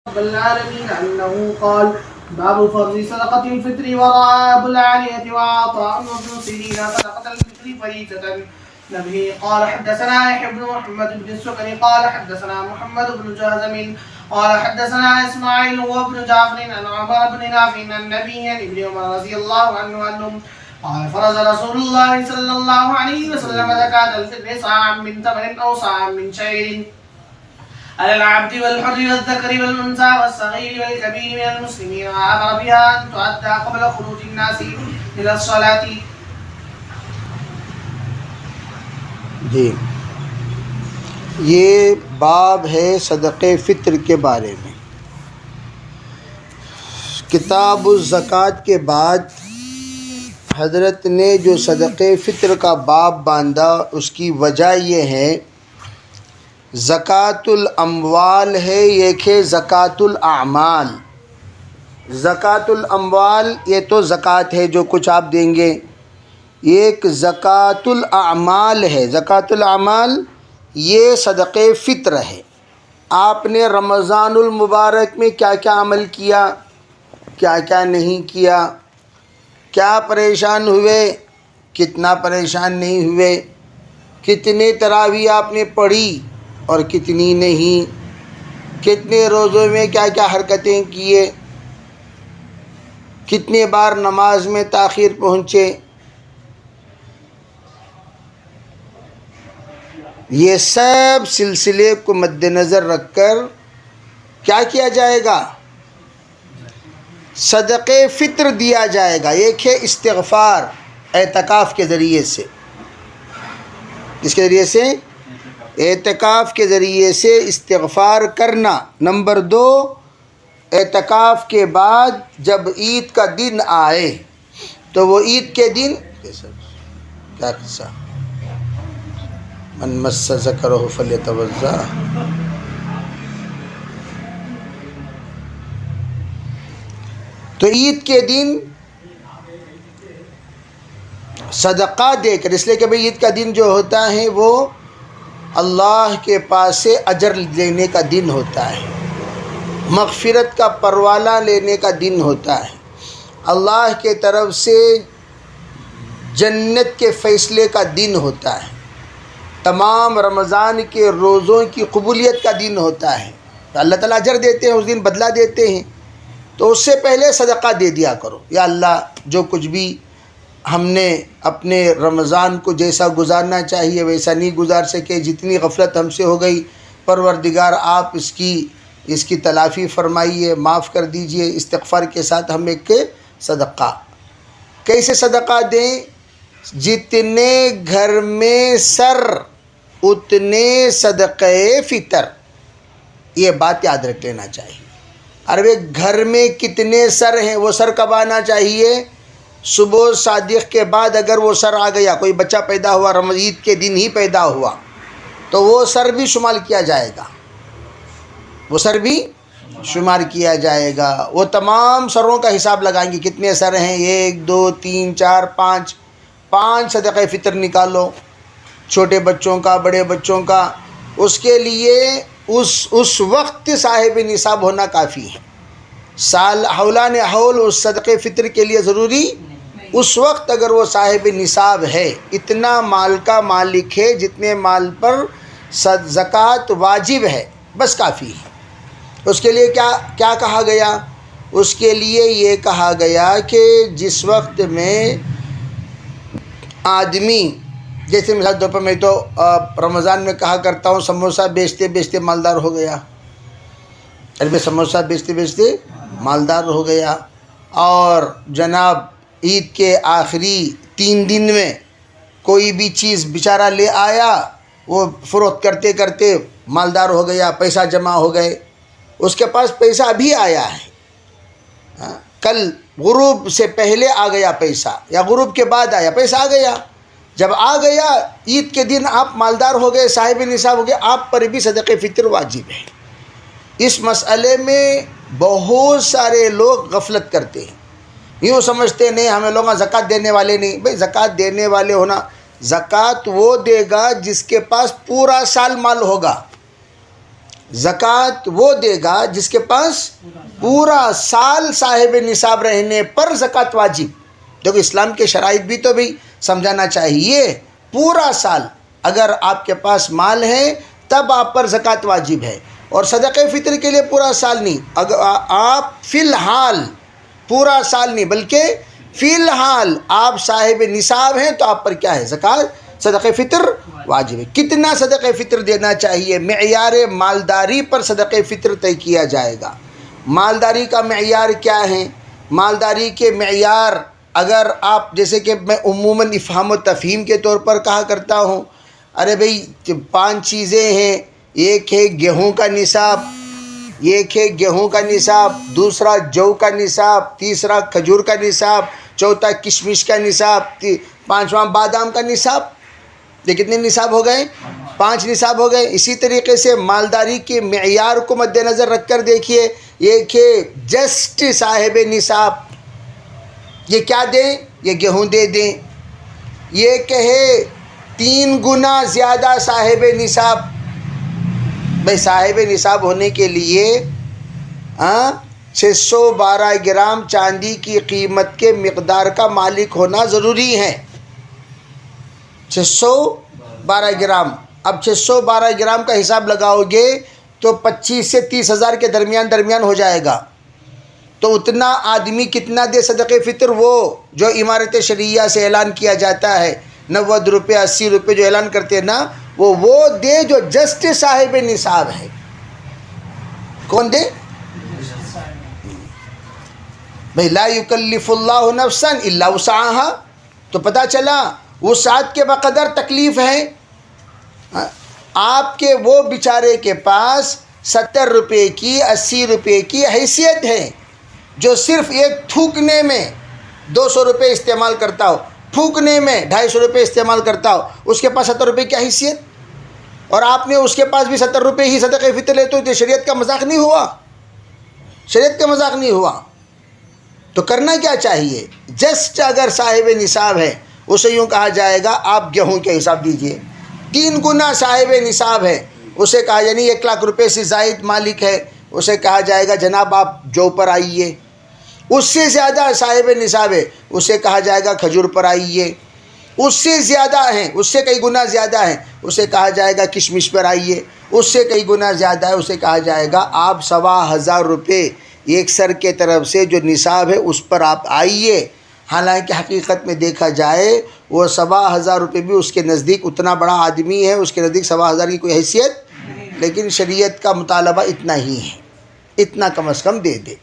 رب العالمين أنه قال باب فرض صدقة الفطر وراء أبو العالية وعطاء وابن سيرين صدقة الفطر فريضة نبه قال حدثنا يحيى بن محمد بن السكري قال حدثنا محمد بن جازم قال حدثنا إسماعيل وابن جعفر عن عمر بن نافع عن النبي عن ابن عمر رضي الله عنه أنهم قال فرض رسول الله صلى الله عليه وسلم زكاة الفطر صاعا من تمر أو صاعا من شعير على العبد والحر والذكر والأنثى والصغير والكبير من المسلمين وأمر بها أن تؤدى قبل خروج الناس إلى الصلاة. جی یہ باب ہے صدقے فطر کے بارے میں. کتاب الزکوٰۃ کے بعد حضرت نے جو صدقے فطر کا باب باندھا اس کی وجہ یہ ہے زکوٰۃ الاموال ہے، ایک ہے زکوٰۃ الاعمال. زکوٰۃ الاموال یہ تو زکوٰۃ ہے جو کچھ آپ دیں گے، ایک زکوٰۃ الاعمال ہے. زکوٰۃ الاعمال یہ صدقے فطر ہے. آپ نے رمضان المبارک میں کیا کیا عمل کیا، کیا کیا نہیں کیا، کیا پریشان ہوئے، کتنا پریشان نہیں ہوئے، کتنے تراویح آپ نے پڑھی اور کتنی نہیں، کتنے روزوں میں کیا کیا حرکتیں کیے، کتنے بار نماز میں تاخیر پہنچے. یہ سب سلسلے کو مد نظر رکھ کر کیا کیا جائے گا، صدقے فطر دیا جائے گا. ایک ہے استغفار اعتکاف کے ذریعے سے، کس کے ذریعے سے؟ اعتکاف کے ذریعے سے استغفار کرنا. نمبر 2، اعتکاف کے بعد جب عید کا دن آئے تو وہ عید کے دن کیا قصہ من مس ذکرہ فلیتوضا، تو عید کے دن صدقہ دے کر، اس لیے کہ بھئی عید کا دن جو ہوتا ہے وہ اللہ کے پاس سے اجر لینے کا دن ہوتا ہے، مغفرت کا پروانہ لینے کا دن ہوتا ہے، اللہ کے طرف سے جنت کے فیصلے کا دن ہوتا ہے، تمام رمضان کے روزوں کی قبولیت کا دن ہوتا ہے. اللہ تعالیٰ اجر دیتے ہیں، اس دن بدلہ دیتے ہیں. تو اس سے پہلے صدقہ دے دیا کرو. یا اللہ جو کچھ بھی ہم نے اپنے رمضان کو جیسا گزارنا چاہیے ویسا نہیں گزار سکے، جتنی غفلت ہم سے ہو گئی پروردگار آپ اس کی تلافی فرمائیے، معاف کر دیجئے. استغفار کے ساتھ ہم ایک صدقہ کیسے صدقہ دیں؟ جتنے گھر میں سر اتنے صدقے فطر، یہ بات یاد رکھ لینا چاہیے. ارے گھر میں کتنے سر ہیں، وہ سر کب آنا چاہیے؟ صبح صادق کے بعد اگر وہ سر آ گیا، کوئی بچہ پیدا ہوا عید کے دن ہی پیدا ہوا تو وہ سر بھی شمار کیا جائے گا، وہ سر بھی شمار کیا جائے گا. وہ تمام سروں کا حساب لگائیں گے، کتنے سر ہیں، 1 2 3 4 5 صدقہ فطر نکالو، چھوٹے بچوں کا، بڑے بچوں کا. اس کے لیے اس وقت صاحب نصاب ہونا کافی ہے. سال حولان حول اس صدقے فطر کے لیے ضروری، اس وقت اگر وہ صاحب نصاب ہے، اتنا مال کا مالک ہے جتنے مال پر زکوٰۃ واجب ہے، بس کافی ہے. اس کے لیے کیا کہا گیا؟ اس کے لیے یہ کہا گیا کہ جس وقت میں آدمی، جیسے مثال طور پر میں تو رمضان میں کہا کرتا ہوں سموسہ بیچتے بیچتے مالدار ہو گیا، میں سموسہ بیچتے بیچتے مالدار ہو گیا، اور جناب عید کے آخری 3 دن میں کوئی بھی چیز بیچارہ لے آیا، وہ فروخت کرتے کرتے مالدار ہو گیا، پیسہ جمع ہو گئے. اس کے پاس پیسہ ابھی آیا ہے، کل غروب سے پہلے آ گیا پیسہ، یا غروب کے بعد آیا پیسہ، آ گیا. جب آ گیا عید کے دن آپ مالدار ہو گئے، صاحب نصاب ہو گئے، آپ پر بھی صدقہ فطر واجب ہے. اس مسئلے میں بہت سارے لوگ غفلت کرتے ہیں، یوں سمجھتے نہیں ہمیں لوگ زکوٰۃ دینے والے نہیں. بھئی زکوٰۃ دینے والے ہونا، زکوٰۃ وہ دے گا جس کے پاس پورا سال مال ہوگا. زکوٰۃ وہ دے گا جس کے پاس پورا سال صاحب نصاب رہنے پر زکوٰۃ واجب. دیکھو اسلام کے شرائط بھی تو بھی سمجھانا چاہیے. پورا سال اگر آپ کے پاس مال ہے تب آپ پر زکوٰۃ واجب ہے، اور صدقہ فطر کے لیے پورا سال نہیں. اگر آپ فی الحال پورا سال نہیں بلکہ فی الحال آپ صاحب نصاب ہیں تو آپ پر کیا ہے؟ زکوٰۃ صدقہ فطر واجب ہے. کتنا صدقہ فطر دینا چاہیے؟ معیار مالداری پر صدقہ فطر طے کیا جائے گا. مالداری کا معیار کیا ہے؟ مالداری کے معیار اگر آپ جیسے کہ میں عموماً افہام و تفہیم کے طور پر کہا کرتا ہوں، ارے بھئی 5 چیزیں ہیں. ایک ہے گیہوں کا نصاب، ایک ہے گیہوں کا نصاب، دوسرا جو کا نصاب، تیسرا کھجور کا نصاب، چوتھا کشمش کا نصاب، پانچواں بادام کا نصاب. یہ کتنے نصاب ہو گئے؟ 5 نصاب ہو گئے. اسی طریقے سے مالداری کے معیار کو مد نظر رکھ کر دیکھیے. ایک ہے جسٹ صاحب نصاب، یہ کیا دیں؟ یہ گیہوں دے دیں. یہ کہے 3 گنا زیادہ صاحب نصاب. بھائی صاحب نصاب ہونے کے لیے 612 گرام چاندی کی قیمت کے مقدار کا مالک ہونا ضروری ہے. 612 گرام. اب 612 گرام کا حساب لگاؤ گے تو 25 سے 30 ہزار کے درمیان ہو جائے گا. تو اتنا آدمی کتنا دے صدقہ فطر؟ وہ جو امارت شرعیہ سے اعلان کیا جاتا ہے 90 روپے 80 روپے جو اعلان کرتے ہیں نا، وہ دے جو جسٹ صاحب نصاب ہے. کون دے؟ بھئی لا یکلف اللہ نفسا الا وسعها. تو پتہ چلا وسعت کے بقدر تکلیف ہے. آپ کے وہ بیچارے کے پاس 70 روپے کی 80 روپے کی حیثیت ہے، جو صرف ایک تھوکنے میں 200 روپے استعمال کرتا ہو، پھونکنے میں 250 روپے استعمال کرتا ہو. اس کے پاس 70 روپے کی حیثیت، اور آپ نے اس کے پاس بھی 70 روپے ہی صدقہ فطر لے. تو شریعت کا مذاق نہیں ہوا، شریعت کا مذاق نہیں ہوا. تو کرنا کیا چاہیے؟ جسٹ اگر صاحب نصاب ہے اسے یوں کہا جائے گا آپ گیہوں کے حساب دیجئے. 3 گنا صاحب نصاب ہے اسے کہا، یعنی 1 لاکھ روپے سے زائد مالک ہے اسے کہا جائے گا جناب آپ جو پر آئیے. اس سے زیادہ صاحب نصاب ہے اسے کہا جائے گا کھجور پر آئیے. اس سے زیادہ ہیں، اس سے کئی گنا زیادہ ہیں، اسے کہا جائے گا کشمش پر آئیے. اس سے کئی گنا زیادہ ہے اسے کہا جائے گا آپ 1500 روپے ایک سر کے طرف سے جو نصاب ہے اس پر آپ آئیے. حالانکہ حقیقت میں دیکھا جائے وہ 1500 روپے بھی اس کے نزدیک اتنا بڑا آدمی ہے، اس کے نزدیک 1500 کی کوئی حیثیت، لیکن شریعت کا مطالبہ اتنا ہی ہے، اتنا کم از کم دے دے.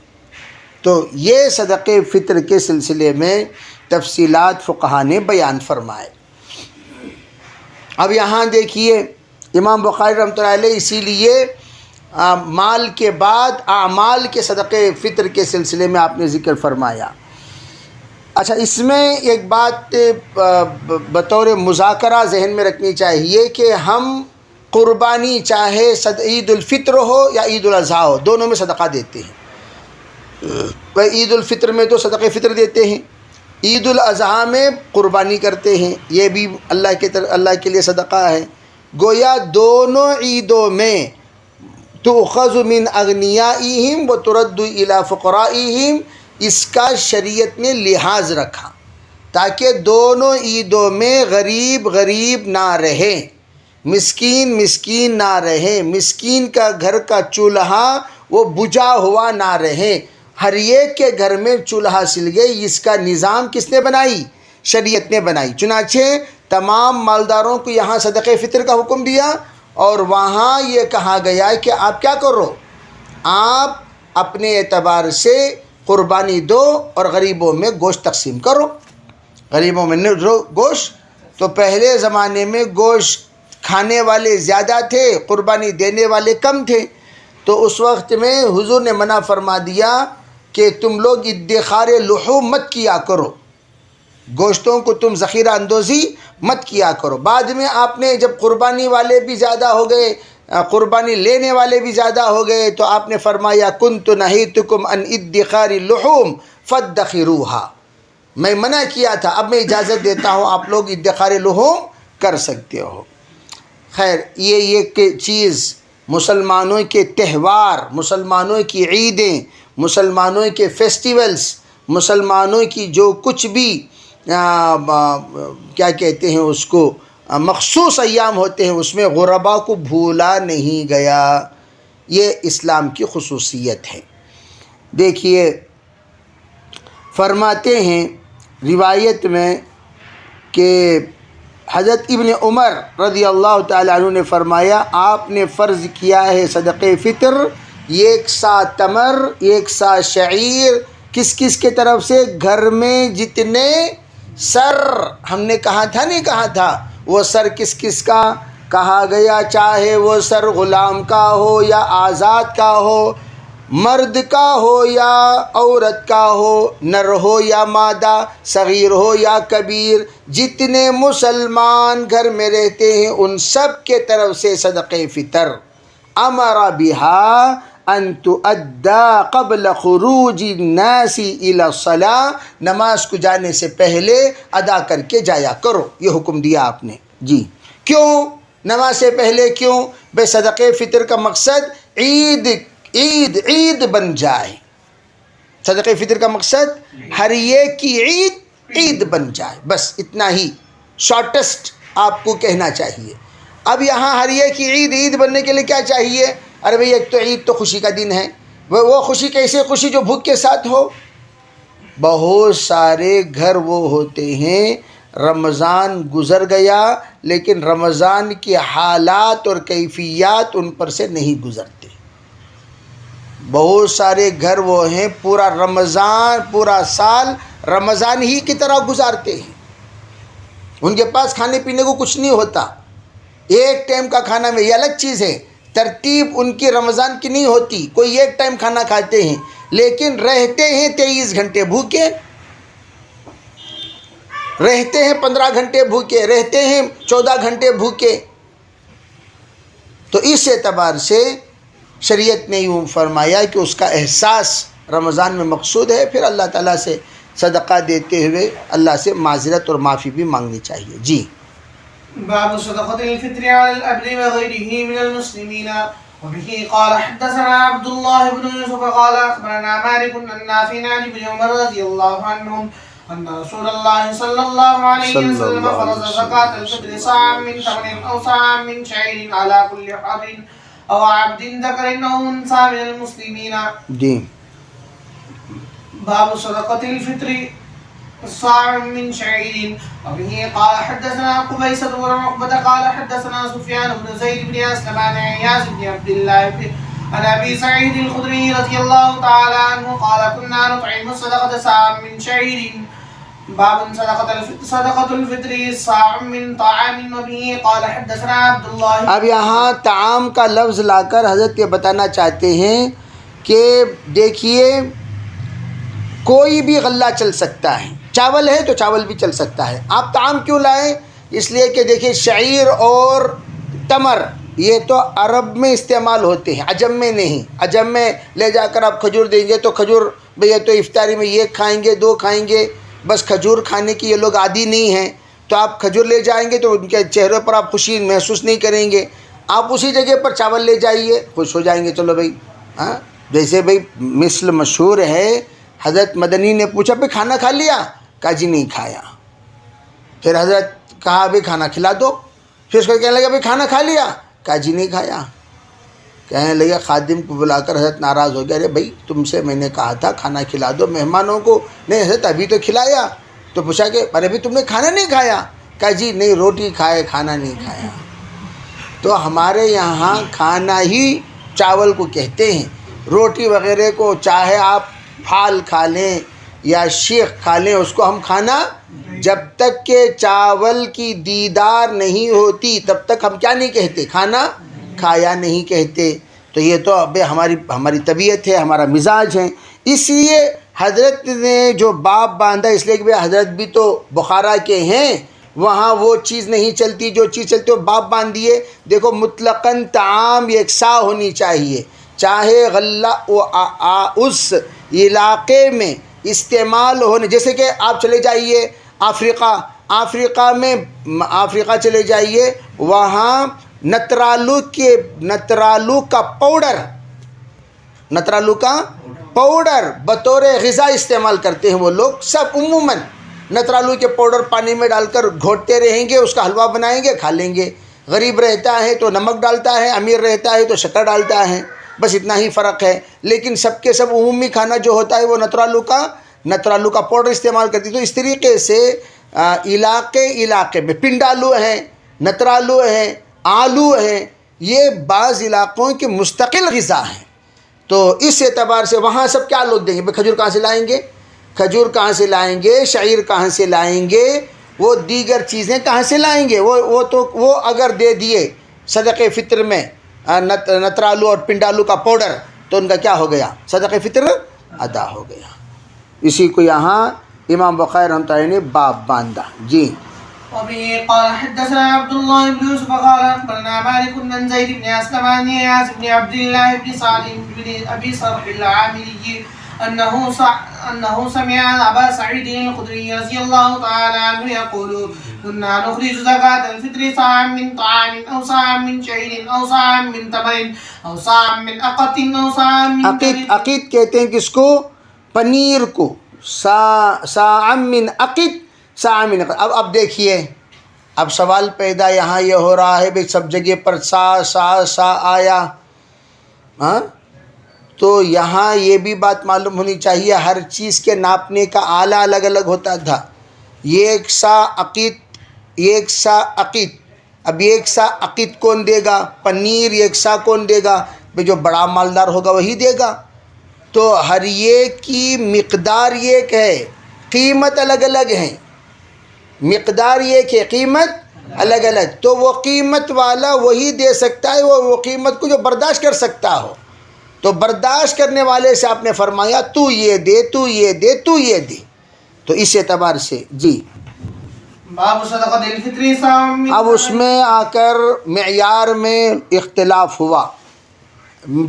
تو یہ صدقہ فطر کے سلسلے میں تفصیلات فقہا نے بیان فرمائے. اب یہاں دیکھیے امام بخاری رحمۃ اللہ علیہ اسی لیے مال کے بعد اعمال کے صدقہ فطر کے سلسلے میں آپ نے ذکر فرمایا. اچھا، اس میں ایک بات بطور مذاکرہ ذہن میں رکھنی چاہیے کہ ہم قربانی چاہے عید الفطر ہو یا عید الاضحیٰ ہو، دونوں میں صدقہ دیتے ہیں. عید الفطر میں تو صدقہ فطر دیتے ہیں، عید الاضحیٰ میں قربانی کرتے ہیں، یہ بھی اللہ کے لیے صدقہ ہے. گویا دونوں عیدوں میں تؤخذ من اغنیائہم وترد الی فقرائہم، اس کا شریعت نے لحاظ رکھا تاکہ دونوں عیدوں میں غریب غریب نہ رہے، مسکین نہ رہے، مسکین کا گھر کا چولہا وہ بجھا ہوا نہ رہے، ہر ایک کے گھر میں چولہا سل گئی. اس کا نظام کس نے بنائی؟ شریعت نے بنائی. چنانچہ تمام مالداروں کو یہاں صدقہ فطر کا حکم دیا، اور وہاں یہ کہا گیا کہ آپ کیا کرو، آپ اپنے اعتبار سے قربانی دو اور غریبوں میں گوشت تقسیم کرو. غریبوں میں گوشت، تو پہلے زمانے میں گوشت کھانے والے زیادہ تھے، قربانی دینے والے کم تھے. تو اس وقت میں حضور نے منع فرما دیا کہ تم لوگ ادخار لحوم مت کیا کرو، گوشتوں کو تم ذخیرہ اندوزی مت کیا کرو. بعد میں آپ نے جب قربانی والے بھی زیادہ ہو گئے، قربانی لینے والے بھی زیادہ ہو گئے، تو آپ نے فرمایا کنت نہیتکم عن ادخار اللحوم فادخروها، میں منع کیا تھا، اب میں اجازت دیتا ہوں آپ لوگ ادخار لحوم کر سکتے ہو. خیر، یہ ایک چیز مسلمانوں کے تہوار، مسلمانوں کی عیدیں، مسلمانوں کے فیسٹیولز، مسلمانوں کی جو کچھ بھی کیا کہتے ہیں اس کو مخصوص ایام ہوتے ہیں، اس میں غربا کو بھولا نہیں گیا۔ یہ اسلام کی خصوصیت ہے۔ دیکھیے فرماتے ہیں روایت میں کہ حضرت ابن عمر رضی اللہ تعالیٰ عنہ نے فرمایا آپ نے فرض کیا ہے صدقہ فطر 1 سا تمر 1 سا شعیر کس کس کے طرف سے؟ گھر میں جتنے سر، ہم نے کہا تھا نہیں کہا تھا وہ سر کس کس کا کہا گیا، چاہے وہ سر غلام کا ہو یا آزاد کا ہو، مرد کا ہو یا عورت کا ہو، نر ہو یا مادہ، صغیر ہو یا کبیر، جتنے مسلمان گھر میں رہتے ہیں ان سب کے طرف سے صدقہ فطر امر بہا ان تؤدى قبل خروج الناس الى الصلاة، نماز کو جانے سے پہلے ادا کر کے جایا کرو، یہ حکم دیا آپ نے۔ جی کیوں نماز سے پہلے؟ کیوں بے صدقہ فطر کا مقصد عید بن جائے، صدقہ فطر کا مقصد ہر ایک کی عید بن جائے، بس اتنا ہی شارٹسٹ آپ کو کہنا چاہیے۔ اب یہاں ہر ایک کی عید بننے کے لیے کیا چاہیے؟ ارے بھئی ایک تو عید تو خوشی کا دن ہے، وہ خوشی کیسے خوشی جو بھوک کے ساتھ ہو؟ بہت سارے گھر وہ ہوتے ہیں رمضان گزر گیا لیکن رمضان کے حالات اور کیفیات ان پر سے نہیں گزرتے۔ بہت سارے گھر وہ ہیں پورا رمضان پورا سال رمضان ہی کی طرح گزارتے ہیں، ان کے پاس کھانے پینے کو کچھ نہیں ہوتا، ایک ٹائم کا کھانا میں، یہ الگ چیز ہے، ترتیب ان کی رمضان کی نہیں ہوتی، کوئی ایک ٹائم کھانا کھاتے ہیں لیکن رہتے ہیں 23 گھنٹے بھوکے، رہتے ہیں 15 گھنٹے بھوکے، رہتے ہیں 14 گھنٹے بھوکے۔ تو اس اعتبار سے شریعت نے یوں فرمایا کہ اس کا احساس رمضان میں مقصود ہے، پھر اللہ تعالیٰ سے صدقہ دیتے ہوئے اللہ سے معذرت اور معافی بھی مانگنی چاہیے۔ جی باب صدقة الفطر على الأبل وغيره من المسلمين. وبه قال حدثنا عبد الله بن يوسف قال أخبرنا مالك عن نافع عن ابن عمر رضي الله عنهم أن رسول الله صلى الله عليه وسلم فرض زكاة الفطر صاعا من تمر أو صاعا من شعير على كل حر أو عبد ذكر أو أنثى من المسلمين. جی باب صدقة الفطر صاع من شعير. وبه قال حدثنا قبيصة بن عقبة قال حدثنا سفيان بن زيد بن أسلم عن عياض بن عبد الله عن أبي سعيد الخدري رضي الله تعالى عنه قال كنا نطعم الصدقة صاع من شعير. باب صدقة الفطر صاع من طعام. وبه قال حدثنا عبد الله. اب یہاں طعام کا لفظ لا کر حضرت یہ بتانا چاہتے ہیں کہ دیکھیے کوئی بھی غلہ چل سکتا ہے، چاول ہے تو چاول بھی چل سکتا ہے، آپ طعام کیوں لائیں؟ اس لیے کہ دیکھیے شعیر اور تمر یہ تو عرب میں استعمال ہوتے ہیں، عجم میں نہیں۔ عجم میں لے جا کر آپ کھجور دیں گے تو کھجور بھئی تو افطاری میں یہ کھائیں گے 2 کھائیں گے، بس کھجور کھانے کی یہ لوگ عادی نہیں ہیں، تو آپ کھجور لے جائیں گے تو ان کے چہروں پر آپ خوشی محسوس نہیں کریں گے۔ آپ اسی جگہ پر چاول لے جائیے، خوش ہو جائیں گے، چلو بھئی ہاں۔ جیسے بھئی مثل مشہور ہے، حضرت مدنی نے پوچھا بھئی کھانا کھا لیا؟ کہا جی نہیں کھایا۔ پھر حضرت کہا بھئی کھانا کھلا دو، پھر اس کو کہنے لگا بھئی کھانا کھا لیا؟ کہا جی نہیں کھایا۔ کہنے لگا خادم کو بلا کر حضرت ناراض ہو گیا، ارے بھئی تم سے میں نے کہا تھا کھانا کھلا دو مہمانوں کو، نہیں حضرت ابھی تو کھلایا۔ تو پوچھا کہ ارے بھئی تم نے کھانا نہیں کھایا؟ کہا جی نہیں روٹی کھائے کھانا نہیں کھایا۔ تو ہمارے یہاں کھانا ہی چاول کو کہتے ہیں، روٹی وغیرہ کو چاہے آپ پھال کھا لیں یا شیخ کھا لیں، اس کو ہم کھانا، جب تک کہ چاول کی دیدار نہیں ہوتی تب تک ہم کیا نہیں کہتے؟ کھانا کھایا نہیں کہتے۔ تو یہ تو اب ہماری طبیعت ہے، ہمارا مزاج ہے۔ اس لیے حضرت نے جو باب باندھا، اس لیے کہ حضرت بھی تو بخارا کے ہیں، وہاں وہ چیز نہیں چلتی، جو چیز چلتی وہ باب باندھ دیے۔ دیکھو مطلقاً طعام یکساں ہونی چاہیے، چاہے غلہ اس علاقے میں استعمال ہونے، جیسے کہ آپ چلے جائیے افریقہ میں، افریقہ چلے جائیے، وہاں نترالو کا پاؤڈر بطور غذا استعمال کرتے ہیں وہ لوگ سب عموماً. نترالو کے پاؤڈر پانی میں ڈال کر گھوٹتے رہیں گے, اس کا حلوہ بنائیں گے, کھا لیں گے. غریب رہتا ہے تو نمک ڈالتا ہے, امیر رہتا ہے تو شکر ڈالتا ہے, بس اتنا ہی فرق ہے. لیکن سب کے سب عمومی کھانا جو ہوتا ہے وہ نترالو کا پاؤڈر استعمال کرتی. تو اس طریقے سے علاقے میں پنڈالو ہے, نترالو ہے, آلو ہے, یہ بعض علاقوں کے مستقل غذا ہیں. تو اس اعتبار سے وہاں سب کیا لوگ دیں گے؟ کھجور کہاں سے لائیں گے؟ کھجور کہاں سے لائیں گے؟ شعیر کہاں سے لائیں گے؟ وہ دیگر چیزیں کہاں سے لائیں گے؟ وہ اگر دے دیے صدقہ فطر میں نترالو اور پنڈالو کا پاؤڈر تو ان کا کیا ہو گیا؟ صدقہ فطر ادا ہو گیا. اسی کو یہاں امام بخاری رحمۃ اللہ نے باب باندھا. جی. وبه قال حدثنا عبد الله بن يوسف قال اخبرنا مالك بن زيد بن اسلم عن اياس بن عبد الله بن سعد بن ابي صرح العامري انه سمع ابا سعيد الخدري رضي الله تعالى عنه يقول كنا نخرج زكاة الفطر صاعا من طعام او صاعا من شعير او صاعا من تمر او صاعا من اقط او صاعا من عقیت کہتے ہیں کس کو؟ پنیر کو. صاعا من عقیت. اب دیکھیے, اب سوال پیدا یہاں یہ ہو رہا ہے بھئی سب جگہ پر سا آیا, ہاں تو یہاں یہ بھی بات معلوم ہونی چاہیے ہر چیز کے ناپنے کا آلہ الگ الگ ہوتا تھا. ایک سا عقیت. اب ایک سا عقیت کون دے گا؟ پنیر ایک سا کون دے گا؟ بھئی جو بڑا مالدار ہوگا وہی دے گا. تو ہر ایک کی مقدار ایک ہے, قیمت الگ الگ ہیں. مقدار ایک ہے, قیمت الگ الگ. تو وہ قیمت والا وہی دے سکتا ہے وہ قیمت کو جو برداشت کر سکتا ہو. تو برداشت کرنے والے سے آپ نے فرمایا تو یہ دے, تو یہ دے, تو یہ دے. تو اس اعتبار سے جی. باب صدقۃ الفطر صاعا. اب اس میں آ کر معیار میں اختلاف ہوا.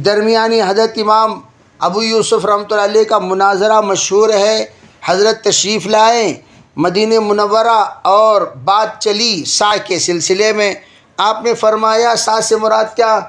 درمیانی حضرت امام ابو یوسف رحمۃ اللہ علیہ کا مناظرہ مشہور ہے. حضرت تشریف لائیں مدینہ منورہ اور بات چلی سا کے سلسلے میں. آپ نے فرمایا سا سے مراد کیا؟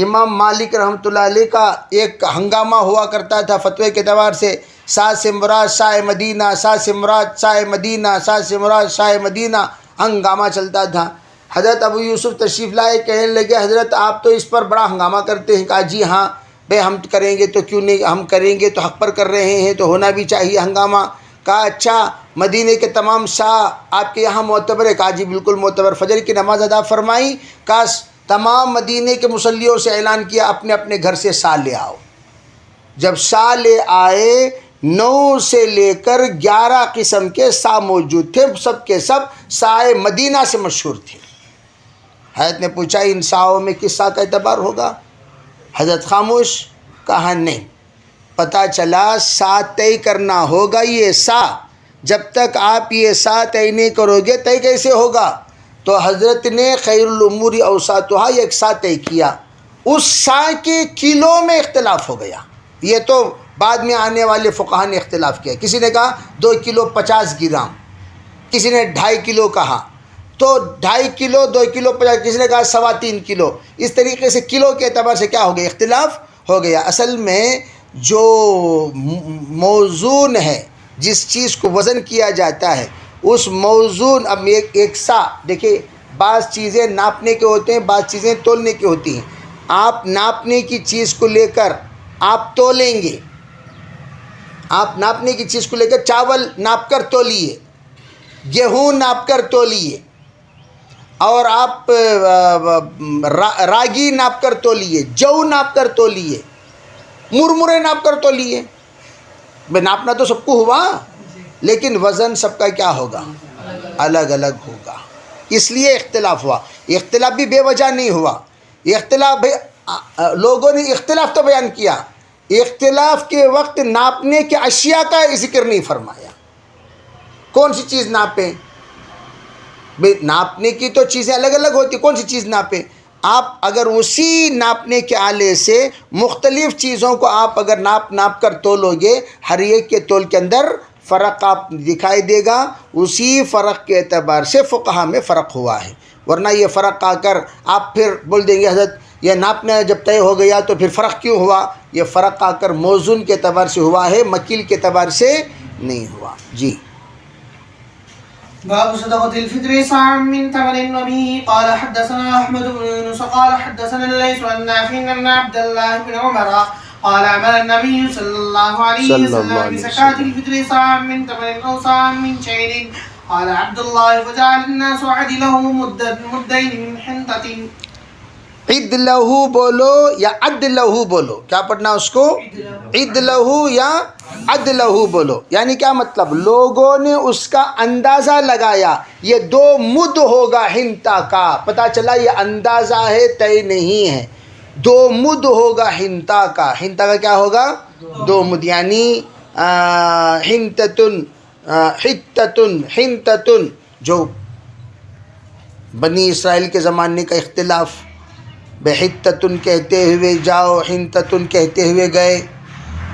امام مالک رحمۃ اللہ علیہ کا ایک ہنگامہ ہوا کرتا تھا فتوے کے اعتبار سے. سا سے مراد شاہ مدینہ, سا سے مراد شاہ مدینہ, سا سے مراد شاہ مدینہ, ہنگامہ چلتا تھا. حضرت ابو یوسف تشریف لائے, کہنے لگے حضرت آپ تو اس پر بڑا ہنگامہ کرتے ہیں. کہا جی ہاں بھئی ہم کریں گے تو کیوں نہیں, ہم کریں گے تو حق پر کر رہے ہیں تو ہونا بھی چاہیے ہنگامہ. کہا اچھا مدینے کے تمام شاہ آپ کے یہاں معتبر ہے؟ کہا جی بالکل معتبر. فجر کی نماز ادا فرمائی. کہا تمام مدینے کے مصلیوں سے اعلان کیا اپنے اپنے گھر سے شاہ لے آؤ. جب شاہ لے آئے 9 سے لے کر 11 قسم کے شاہ موجود تھے, سب کے سب شاہ مدینہ سے مشہور تھے. حضرت نے پوچھا ان شاہوں میں کس شاہ کا اعتبار ہوگا؟ حضرت خاموش. کہا نہیں. پتہ چلا شاہ طے کرنا ہوگا. یہ شاہ جب تک آپ یہ شاہ طے نہیں کرو گے طے کیسے ہوگا؟ تو حضرت نے خیر الامور اوساطھا ایک شاہ طے کیا. اس شاہ کے کلو میں اختلاف ہو گیا. یہ تو بعد میں آنے والے فقہا نے اختلاف کیا. کسی نے کہا 2 کلو 50 گرام, کسی نے 2.5 کلو کہا. تو 2.5 کلو 2 کلو 50, کسی نے کہا 3.25 کلو. اس طریقے سے کلو کے اعتبار سے کیا ہو گیا؟ اختلاف ہو گیا. اصل میں جو موزون ہے, جس چیز کو وزن کیا جاتا ہے, اس موزون. اب ایک سا دیکھیں, بعض چیزیں ناپنے کے ہوتے ہیں, بعض چیزیں تولنے کی ہوتی ہیں. آپ ناپنے کی چیز کو لے کر آپ تولیں گے, آپ ناپنے کی چیز کو لے کر چاول ناپ کر تولیے, گیہوں ناپ کر تولیے, اور آپ راگی ناپ کر تولیے, جو ناپ کر تولیے, مرمرے ناپ کر تولیے. ناپنا تو سب کو ہوا, لیکن وزن سب کا کیا ہوگا؟ الگ الگ ہوگا. اس لیے اختلاف ہوا. اختلاف بھی بے وجہ نہیں ہوا. اختلاف لوگوں نے اختلاف تو بیان کیا, اختلاف کے وقت ناپنے کے اشیاء کا ذکر نہیں فرمایا. کون سی چیز ناپیں؟ بھئی ناپنے کی تو چیزیں الگ الگ ہوتی, کون سی چیز ناپیں؟ آپ اگر اسی ناپنے کے آلے سے مختلف چیزوں کو آپ اگر ناپ کر تولو گے, ہر ایک کے تول کے اندر فرق آپ دکھائی دے گا. اسی فرق کے اعتبار سے فقہا میں فرق ہوا ہے. ورنہ یہ فرق آ کر آپ پھر بول دیں گے حضرت یہ ناپنا جب طے ہو گیا تو پھر فرق کیوں ہوا؟ یہ فرق آ کر موزون کے اعتبار سے ہوا ہے، مکیل کے اعتبار سے نہیں ہوا. جی باب صدقة الفطر صاع من تمر. وبه قال حدثنا أحمد بن يونس قال حدثنا الليث عن نافع عن عبد الله بن عمر قال أمر النبي صلى الله عليه وسلم بزكاة الفطر صاع من تمر أو صاع من شعير. قال عبد الله فجعل الناس عدله مدين من حنطة. عد لہو بولو یا عد لہو بولو، کیا پڑھنا اس کو؟ عد لہو یا عد لہو بولو. یعنی کیا مطلب؟ لوگوں نے اس کا اندازہ لگایا، یہ 2 مد ہوگا ہنتا کا. پتہ چلا یہ اندازہ ہے، طے نہیں ہے. 2 مد ہوگا ہنتا کا. ہنتا کا کیا ہوگا؟ 2 مد. یعنی ہنتتن حتتن ہنتتن، جو بنی اسرائیل کے زمانے کا اختلاف، بحتتن کہتے ہوئے جاؤ، حنتتن کہتے ہوئے گئے،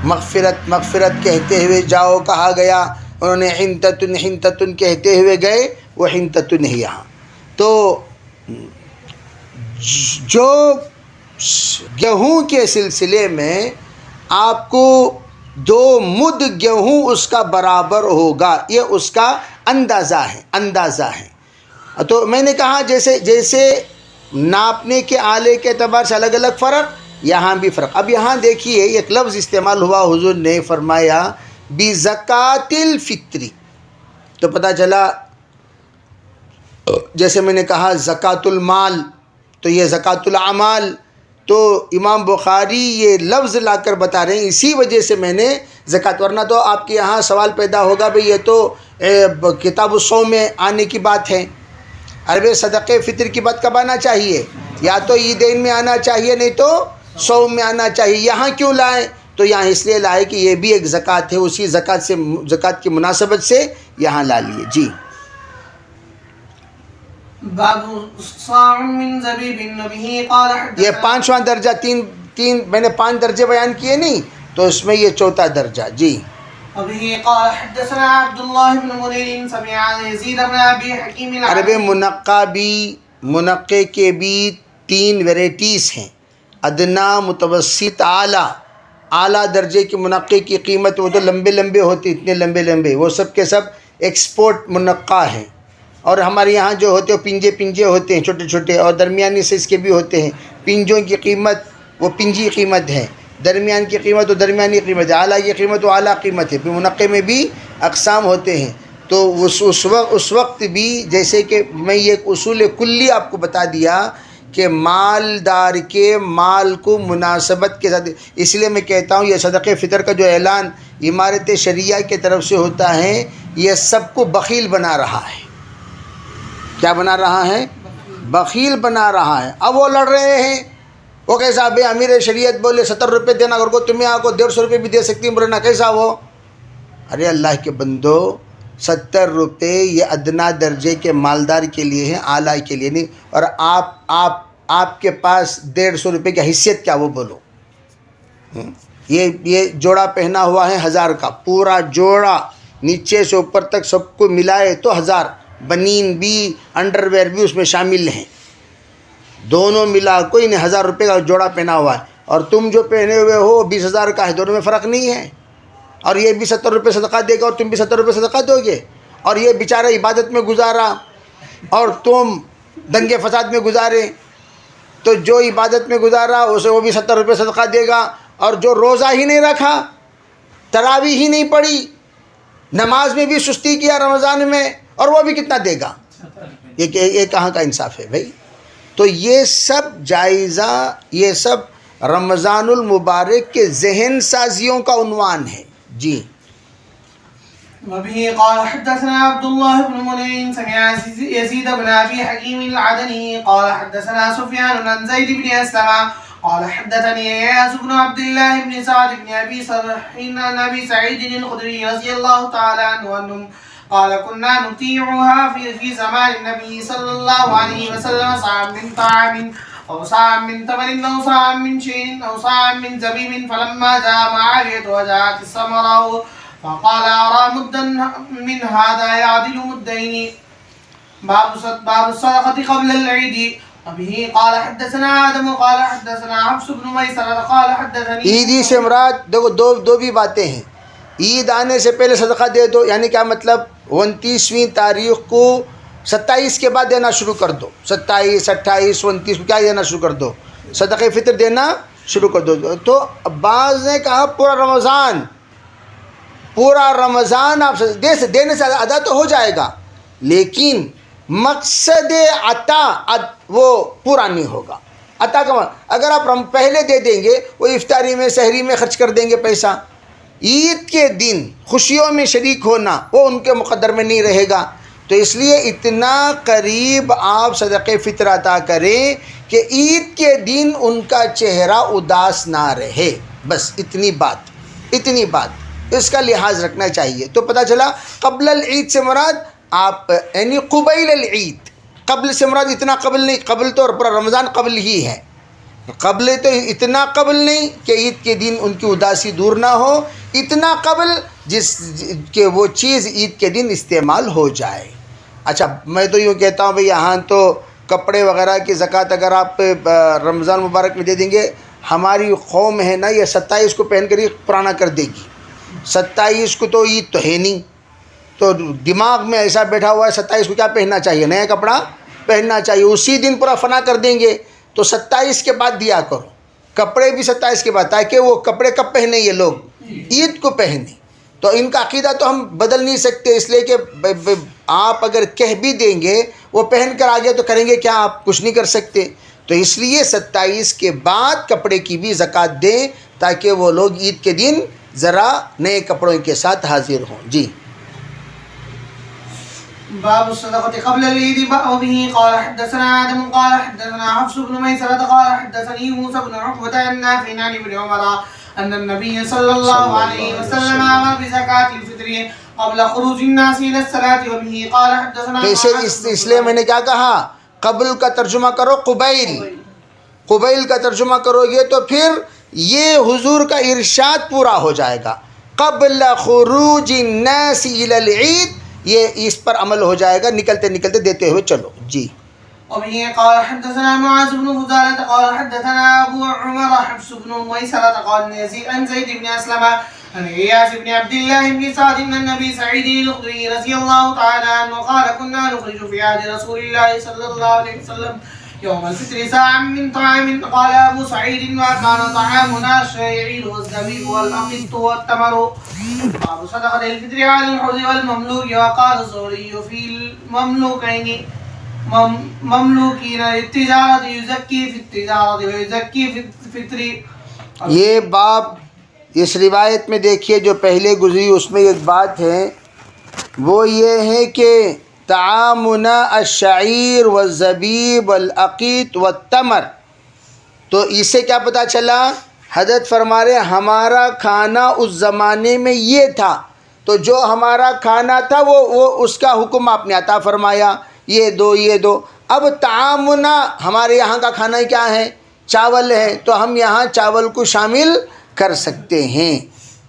مغفرت مغفرت کہتے ہوئے جاؤ کہا گیا، انہوں نے حنتتن حنتتن کہتے ہوئے گئے، وہ حنتتن ہے یہاں. تو جو گیہوں کے سلسلے میں آپ کو 2 مد گیہوں اس کا برابر ہوگا، یہ اس کا اندازہ ہے، اندازہ ہے. تو میں نے کہا جیسے ناپنے کے آلے کے اعتبار سے الگ الگ فرق، یہاں بھی فرق. اب یہاں دیکھیے ایک لفظ استعمال ہوا، حضور نے فرمایا بزکات الفطری. تو پتہ چلا جیسے میں نے کہا زکات المال، تو یہ زکات الاعمال. تو امام بخاری یہ لفظ لا کر بتا رہے ہیں، اسی وجہ سے میں نے زکات. ورنہ تو آپ کے یہاں سوال پیدا ہوگا بھئی یہ تو کتاب الصوم میں آنے کی بات ہے. عربِ صدقہ فطر کی بات کب آنا چاہیے؟ یا تو عیدین میں آنا چاہیے، نہیں تو صوم میں آنا چاہیے. یہاں کیوں لائے؟ تو یہاں اس لیے لائے کہ یہ بھی ایک زکوٰۃ ہے، اسی زکوٰۃ کی مناسبت سے یہاں لا لیے. جی باب صاع من زبیب. وبه قال حدثنا. یہ 5واں درجہ، تین میں نے 5 درجے بیان کیے نہیں، تو اس میں یہ 4تھا درجہ. جی وبه قال حدثنا عبد الله بن منير سمع يزيد بن ابي حكيم. عرب منقع بھی، منقع کے بھی 3 ویرائٹیز ہیں، ادنا، متوسط، اعلیٰ. اعلیٰ درجے کے منقع کی قیمت وہ تو لمبے لمبے ہوتے، اتنے لمبے لمبے، وہ سب کے سب ایکسپورٹ منقع ہیں. اور ہمارے یہاں جو ہوتے ہیں پنجے پنجے ہوتے ہیں چھوٹے چھوٹے، اور درمیانی سائز کے بھی ہوتے ہیں. پنجوں کی قیمت وہ پنجی قیمت ہے، درمیان کی قیمت وہ درمیانی قیمت ہے، اعلیٰ کی قیمت وہ اعلیٰ قیمت ہے. پھر منقع میں بھی اقسام ہوتے ہیں. تو اس وقت بھی جیسے کہ میں یہ ایک اصول کلی آپ کو بتا دیا کہ مالدار کے مال کو مناسبت کے ساتھ، اس لیے میں کہتا ہوں یہ صدقہ فطر کا جو اعلان امارت شریعہ کی طرف سے ہوتا ہے، یہ سب کو بخیل بنا رہا ہے. کیا بنا رہا ہے؟ بخیل بنا رہا ہے. اب وہ لڑ رہے ہیں، وہ کیسا بھائی امیر شریعت بولے 70 روپے دینا، اگر کو تمہیں آپ کو 150 روپے بھی دے سکتی ہیں، بولنا کیسا وہ؟ ارے اللہ کے بندو، 70 روپے یہ ادنا درجے کے مالدار کے لیے ہیں، اعلیٰ کے لیے نہیں. اور آپ کے پاس 150 روپے کی حیثیت کیا، وہ بولو. یہ جوڑا پہنا ہوا ہے 1000 کا، پورا جوڑا نیچے سے اوپر تک سب کو ملائے تو 1000. بنین بھی انڈر ویئر بھی اس میں شامل ہیں، دونوں ملا کوئی نہیں 1000 روپے کا جوڑا پہنا ہوا ہے. اور تم جو پہنے ہوئے ہو 20,000 کا ہے، دونوں میں فرق نہیں ہے. اور یہ بھی 70 روپے صدقہ دے گا اور تم بھی 70 روپے صدقہ دو گے. اور یہ بیچارہ عبادت میں گزارا اور تم دنگے فساد میں گزارے، تو جو عبادت میں گزارا اسے وہ بھی 70 روپے صدقہ دے گا. اور جو روزہ ہی نہیں رکھا، تراویح ہی نہیں پڑھی، نماز میں بھی سستی کیا رمضان میں، اور وہ بھی کتنا دے گا؟ یہ کہاں کا انصاف ہے بھائی؟ تو یہ سب جائزہ، یہ سب رمضان المبارک کے ذہن سازیوں کا عنوان ہے. جی وبه قال حدثنا عبد الله بن منير سمع يزيد بن ابي حكيم العدني قال حدثنا سفيان عن زيد بن اسلم قال حدثني اياس بن عبد الله بن سعد بن ابي صالح عن ابي سعيد الخدري رضي الله تعالى عنه انهم قال كنا نطيعها في زمان النبي صلى الله عليه وسلم صاعا من طعام أو صاعا من تمر أو صاعا من شيء أو صاعا من زبيب. فلما جاء معاوية وجاءت الثمرة فقال أرى مدا من هذا يعدل مدين. باب الصدقة قبل العيد. وبه قال حدثنا آدم قال حدثنا حفص بن ميسرة قال حدثني. عیدی سے مراد دیکھو دو بھی باتیں ہیں. عید آنے سے پہلے صدقہ دے دو، یعنی کیا مطلب 29ویں تاریخ کو 27 کے بعد دینا شروع کر دو. 27 28 29 کو کیا دینا شروع کر دو، صدقہ فطر دینا شروع کر دو. تو بعض نے کہا پورا رمضان آپ دینے سے ادا تو ہو جائے گا، لیکن مقصد عطا وہ پورا نہیں ہوگا. عطا کا اگر آپ پہلے دے دیں گے، وہ افطاری میں سحری میں خرچ کر دیں گے پیسہ. عید کے دن خوشیوں میں شریک ہونا وہ ان کے مقدر میں نہیں رہے گا. تو اس لیے اتنا قریب آپ صدقہ فطر عطا کریں کہ عید کے دن ان کا چہرہ اداس نہ رہے. بس اتنی بات اس کا لحاظ رکھنا چاہیے. تو پتہ چلا قبل العید سے مراد آپ یعنی قبیل العید. قبل سے مراد اتنا قبل نہیں، قبل تو پورا رمضان قبل ہی ہے. قبل تو اتنا قبل نہیں کہ عید کے دن ان کی اداسی دور نہ ہو، اتنا قبل جس کہ وہ چیز عید کے دن استعمال ہو جائے. اچھا میں تو یوں کہتا ہوں بھئی یہاں تو کپڑے وغیرہ کی زکوٰۃ اگر آپ رمضان مبارک میں دے دیں گے، ہماری قوم ہے نا یہ 27 کو پہن کر ہی پرانا کر دے گی. 27 کو تو عید تو ہے نہیں، تو دماغ میں ایسا بیٹھا ہوا ہے 27 کو کیا پہننا چاہیے، نیا کپڑا پہننا چاہیے. اسی دن پورا فنا کر دیں گے. تو 27 کے بعد دیا کرو کپڑے بھی 27 کے بعد، تاکہ وہ کپڑے کب پہنے یہ لوگ، عید کو پہنے. تو ان کا عقیدہ تو ہم بدل نہیں سکتے، اس لیے کہ آپ اگر کہہ بھی دیں گے وہ پہن کر آگے تو کریں گے کیا، آپ کچھ نہیں کر سکتے. تو اس لیے 27 کے بعد کپڑے کی بھی زکوٰۃ دیں تاکہ وہ لوگ عید کے دن ذرا نئے کپڑوں کے ساتھ حاضر ہوں. جی باب الصدقة قبل العيد. وبه قال حدثنا آدم قال حدثنا حفص بن ميسرة قال حدثني موسى بن عقبة عن نافع عن ابن عمر أن النبي صلى الله عليه وسلم أمر بزكاة الفطر قبل خروج الناس إلى الصلاة. وبه قال حدثنا. اس لیے میں نے کیا کہا، قبل کا ترجمہ کرو قبیل کا ترجمہ کرو گے تو پھر یہ حضور کا ارشاد پورا ہو جائے گا. قبل خروج الناس إلى العيد، یہ اس پر عمل ہو جائے گا، نکلتے دیتے ہوئے چلو. جی وبه قال حدثنا معاذ بن فضالة قال حدثنا أبو عمر حفص بن ميسرة قال عن زيد بن أسلم عن إياس بن عبد الله بن سعد أن النبي سعيد الخدري رضي الله تعالى عنه قال كنا نخرج في عهد رسول الله صلى الله عليه وسلم يوم الفطر ساعا من طعام. قال أبو سعيد وكان طعامنا الشعير والزبيب والأقط والتمر. باب صدقة الفطر على الحر والمملوك. وقال الزهري في المملوكين مملوكين التجارة يزكي في التجارة ويزكي في الفطر. یہ باب اس روایت میں دیکھیے جو پہلے گزری اس میں ایک بات ہے، وہ یہ ہے کہ طعامنا الشعیر والزبیب والعقیط والتمر. تو اس سے کیا پتہ چلا، حضرت فرما رہے ہمارا کھانا اس زمانے میں یہ تھا، تو جو ہمارا کھانا تھا وہ اس کا حکم آپ نے عطا فرمایا، یہ دو. اب طعامنا ہمارے یہاں کا کھانا کیا ہے، چاول ہے، تو ہم یہاں چاول کو شامل کر سکتے ہیں.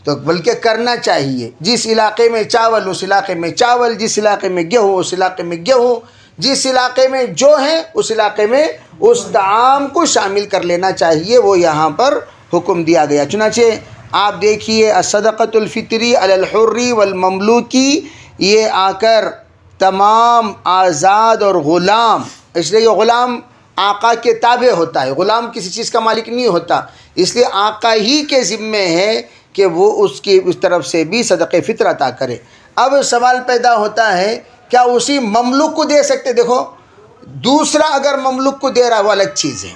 تو بلکہ کرنا چاہیے، جس علاقے میں چاول اس علاقے میں چاول، جس علاقے میں گیہوں اس علاقے میں گیہوں، جس علاقے میں جو ہیں اس علاقے میں اس طعام کو شامل کر لینا چاہیے. وہ یہاں پر حکم دیا گیا. چنانچہ آپ دیکھیے الصدقۃ الفطری علی الحر والمملوکی، یہ آ کر تمام آزاد اور غلام، اس لیے یہ غلام آقا کے تابع ہوتا ہے، غلام کسی چیز کا مالک نہیں ہوتا، اس لیے آقا ہی کے ذمے ہے کہ وہ اس کی اس طرف سے بھی صدقہ فطر عطا کرے. اب سوال پیدا ہوتا ہے کیا اسی مملوک کو دے سکتے؟ دیکھو دوسرا اگر مملوک کو دے رہا ہے وہ الگ چیز ہے،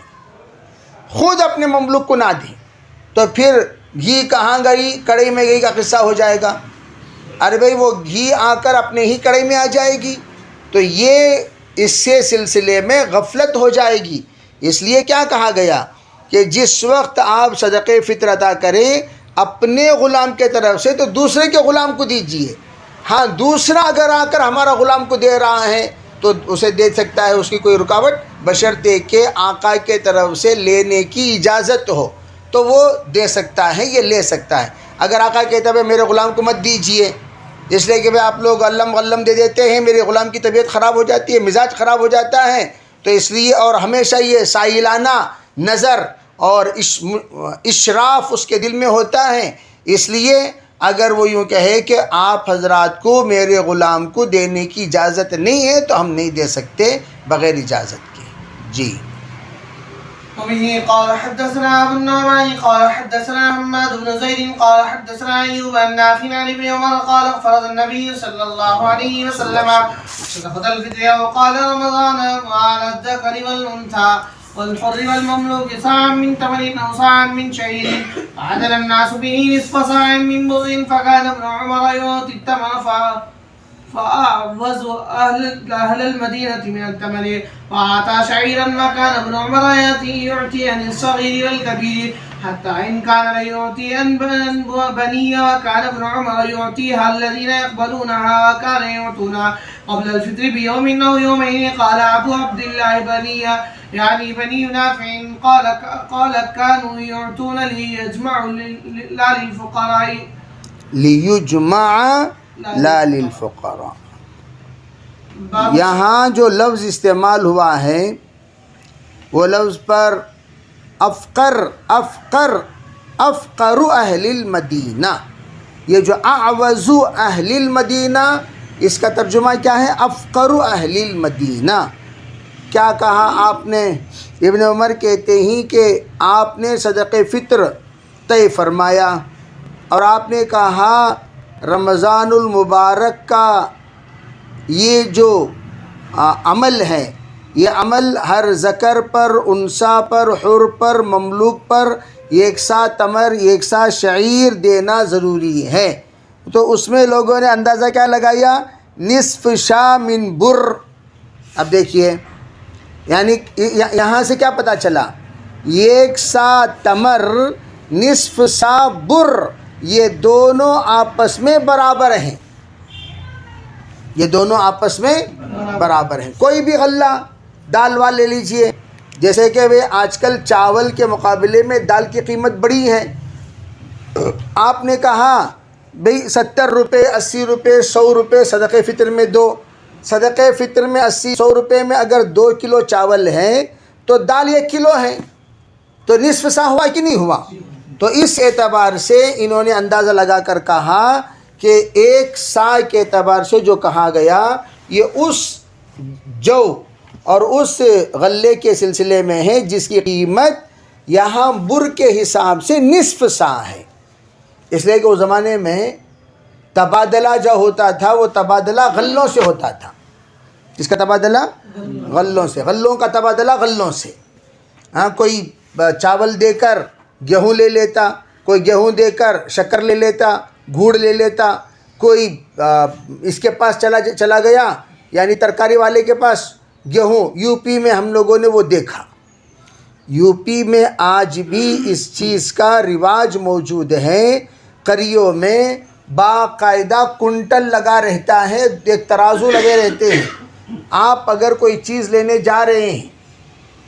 خود اپنے مملوک کو نہ دیں تو پھر گھی کہاں گئی، کڑھائی میں گئی کا قصہ ہو جائے گا. ارے بھائی وہ گھی آ کر اپنے ہی کڑھائی میں آ جائے گی، تو یہ اس سے سلسلے میں غفلت ہو جائے گی. اس لیے کیا کہا گیا کہ جس وقت آپ صدقہ فطر عطا کریں اپنے غلام کے طرف سے تو دوسرے کے غلام کو دیجئے. ہاں دوسرا اگر آ کر ہمارا غلام کو دے رہا ہے تو اسے دے سکتا ہے، اس کی کوئی رکاوٹ بشرطے کہ آقا کے طرف سے لینے کی اجازت ہو تو وہ دے سکتا ہے، یہ لے سکتا ہے. اگر آقا کہتا ہے میرے غلام کو مت دیجئے اس لیے کہ بھائی آپ لوگ علم غلم دے دیتے ہیں، میرے غلام کی طبیعت خراب ہو جاتی ہے، مزاج خراب ہو جاتا ہے، تو اس لیے اور ہمیشہ یہ سائلانہ نظر اور اشراف اس کے دل میں ہوتا ہے، اس لیے اگر وہ یوں کہے کہ آپ حضرات کو میرے غلام کو دینے کی اجازت نہیں ہے تو ہم نہیں دے سکتے بغیر اجازت کے. جی. وبه قال حدثنا ابو النعمان قال حدثنا حماد بن زيد قال حدثنا ايوب عن نافع عن ابن عمر قال فرض النبي صلى الله عليه وسلم صدقة الفطر وقال رمضان وعلى الذكر والانثى والحر والمملوك صاع من تمر او صاع من شعير فعدل الناس به نصف صاع من بر فكان ابن عمر يؤتي التمر فأعوز أهل المدينة من التمر وأعطى شعيرا وكان ابن عمر يعطي عن الصغير والكبير حتى إن كان ليعطي عن بني وكان ابن عمر يعطيها الذين يقبلونها وكان يعطونها قبل الفطر بيوم أو يومين. قال أبو عبد الله بني يعني بني نافع قال كانوا يعطون ليجمعوا لا للفقراء لیجمع لا للفقراء. یہاں جو لفظ استعمال ہوا ہے وہ لفظ پر افقر اہل المدینہ، یہ جو اعوذ اہل المدینہ اس کا ترجمہ کیا ہے؟ افقر اہل المدینہ. کیا کہا آپ نے؟ ابن عمر کہتے ہیں کہ آپ نے صدقہ فطر طے فرمایا اور آپ نے کہا رمضان المبارک کا یہ جو عمل ہے، یہ عمل ہر ذکر پر، انثیٰ پر، حر پر، مملوک پر ایک سا تمر، ایک سا شعیر دینا ضروری ہے. تو اس میں لوگوں نے اندازہ کیا لگایا؟ نصف شا من بر. اب دیکھیے یعنی یہاں سے کیا پتہ چلا؟ ایک سا تمر، نصف سا بر، یہ دونوں آپس میں برابر ہیں، یہ دونوں آپس میں برابر ہیں. کوئی بھی غلہ دال وال لے لیجئے، جیسے کہ آج کل چاول کے مقابلے میں دال کی قیمت بڑی ہے. آپ نے کہا بھئی 70 روپے، 80 روپے، 100 روپے صدقہ فطر میں دو. صدقہ فطر میں 80-100 روپے میں اگر 2 کلو چاول ہے تو دال 1 کلو ہے، تو نصف سا ہوا کہ نہیں ہوا؟ تو اس اعتبار سے انہوں نے اندازہ لگا کر کہا کہ 1 سا کے اعتبار سے جو کہا گیا یہ اس جو اور اس غلے کے سلسلے میں ہے جس کی قیمت یہاں بر کے حساب سے نصف سا ہے. اس لیے کہ اس زمانے میں تبادلہ جو ہوتا تھا وہ تبادلہ غلوں سے ہوتا تھا. کس کا تبادلہ؟ غلوں سے. غلوں کا تبادلہ غلوں سے. ہاں، کوئی چاول دے کر گیہوں لے لیتا، کوئی گیہوں دے کر شکر لے لیتا، گھوڑ لے لیتا، کوئی اس کے پاس چلا گیا یعنی ترکاری والے کے پاس گیہوں. یو پی میں ہم لوگوں نے وہ دیکھا، یو پی میں آج بھی اس چیز کا رواج موجود ہے. قریوں میں باقاعدہ کنٹل لگا رہتا ہے، ایک ترازو لگے رہتے ہیں. آپ اگر کوئی چیز لینے جا رہے ہیں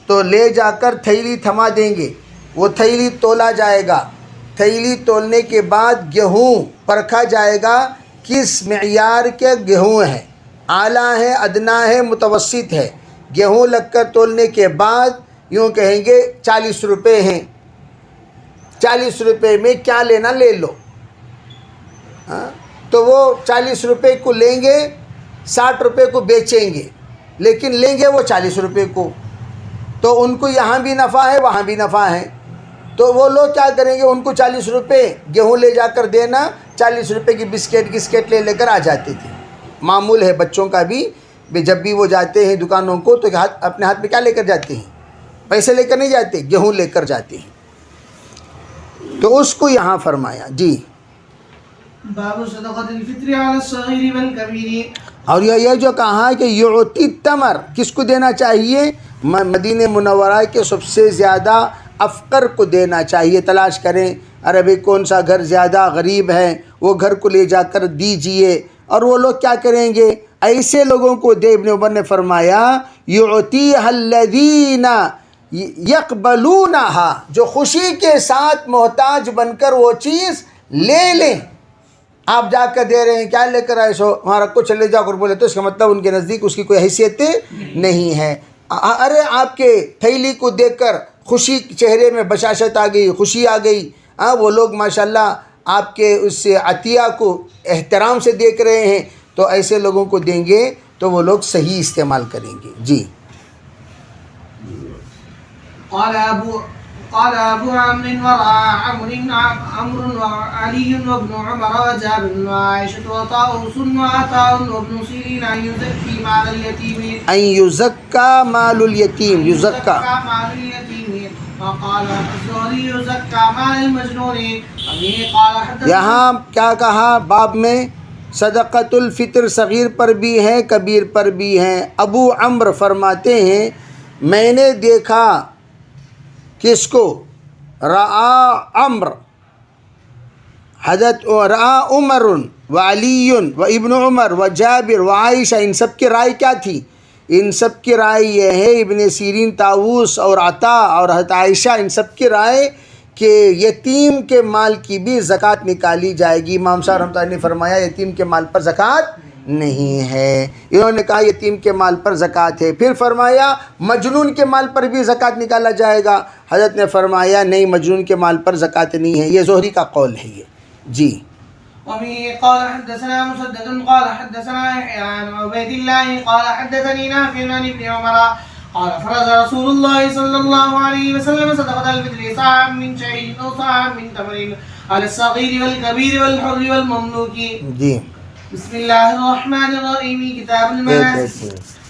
تو لے جا کر تھیلی تھما دیں گے، وہ تھیلی تولا جائے گا. تھیلی تولنے کے بعد گیہوں پرکھا جائے گا کس معیار کے گیہوں ہیں، اعلیٰ ہے، ادنا ہے، متوسط ہے. گیہوں لگ کر تولنے کے بعد یوں کہیں گے 40 روپے ہیں، 40 روپے میں کیا لینا لے لو. تو وہ 40 روپے کو لیں گے، 60 روپے کو بیچیں گے، لیکن لیں گے وہ 40 روپے کو. تو ان کو یہاں بھی نفع ہے، وہاں بھی نفع ہے. تو وہ لوگ کیا کریں گے؟ ان کو 40 روپے گیہوں لے جا کر دینا، 40 روپے کی بسکٹ لے کر آ جاتے تھے. معمول ہے بچوں کا بھی، جب بھی وہ جاتے ہیں دکانوں کو تو اپنے ہاتھ میں کیا لے کر جاتے ہیں؟ پیسے لے کر نہیں جاتے، گیہوں لے کر جاتے ہیں. تو اس کو یہاں فرمایا. جی. باب صدقۃ الفطر علی الصغیر والکبیر. اور یہ جو کہا کہ یعطی تمر، کس کو دینا چاہیے؟ مدینہ منورہ کے سب سے زیادہ افقر کو دینا چاہیے. تلاش کریں ارے بھائی کون سا گھر زیادہ غریب ہے، وہ گھر کو لے جا کر دیجئے. اور وہ لوگ کیا کریں گے؟ ایسے لوگوں کو دے. ابن عمر نے فرمایا یعطیھا الذین یقبلونھا، جو خوشی کے ساتھ محتاج بن کر وہ چیز لے لیں. آپ جا کر دے رہے ہیں، کیا لے کر آئے سو، وہاں رکھو چلے جاؤ کر بولے تو اس کا مطلب ان کے نزدیک اس کی کوئی حیثیت نہیں ہے۔ ارے آپ کے تھیلی کو دیکھ کر خوشی چہرے میں بشاشت آ گئی، خوشی آ گئی، وہ لوگ ماشاءاللہ آپ کے اس عطیہ کو احترام سے دیکھ رہے ہیں، تو ایسے لوگوں کو دیں گے تو وہ لوگ صحیح استعمال کریں گے۔ جی قال أبو عمرو ورأى عمرو وعلي وابن عمر وجابر وعائشة وطاووس وعطاء وابن سيرين أن يزكي مال اليتيم مال الیتیم، یزکا مال اليتيم، وقال الزهري يزكى مال المجنون، وبه قال حدثنا۔ یہاں کیا کہا باب میں؟ صدقۃ الفطر صغیر پر بھی ہے، کبیر پر بھی ہے۔ ابو عمرو فرماتے ہیں میں نے دیکھا کس کو؟ رآ عمر، حضرت رآ عمر و علی و ابن عمر و جابر و عائشہ، ان سب کی رائے کیا تھی؟ ان سب کی رائے یہ ہے، ابن سیرین، طاووس اور عطا اور حضرت عائشہ، ان سب کی رائے کہ یتیم کے مال کی بھی زکوٰۃ نکالی جائے گی۔ امام صاحب رحمۃ اللہ نے فرمایا یتیم کے مال پر زکوٰۃ نہیں ہے، انہوں نے کہا یتیم کے مال پر زکوٰۃ ہے۔ پھر فرمایا مجنون کے مال پر بھی زکوٰۃ نکالا جائے گا، حضرت نے فرمایا نہیں، مجنون کے مال پر زکوٰۃ نہیں ہے، یہ زہری کا قول ہے یہ۔ جی وبه قال حدثنا مسدد قال حدثنا يحيى عن عبيد الله قال حدثني نافع عن ابن عمر قال فرض رسول الله صلى الله عليه وسلم صدقة الفطر صاعا من شعير أو صاعا من تمر على الصغير والكبير والحر والمملوك۔ جی بسم الله الرحمن الرحيم، كتاب المناسك۔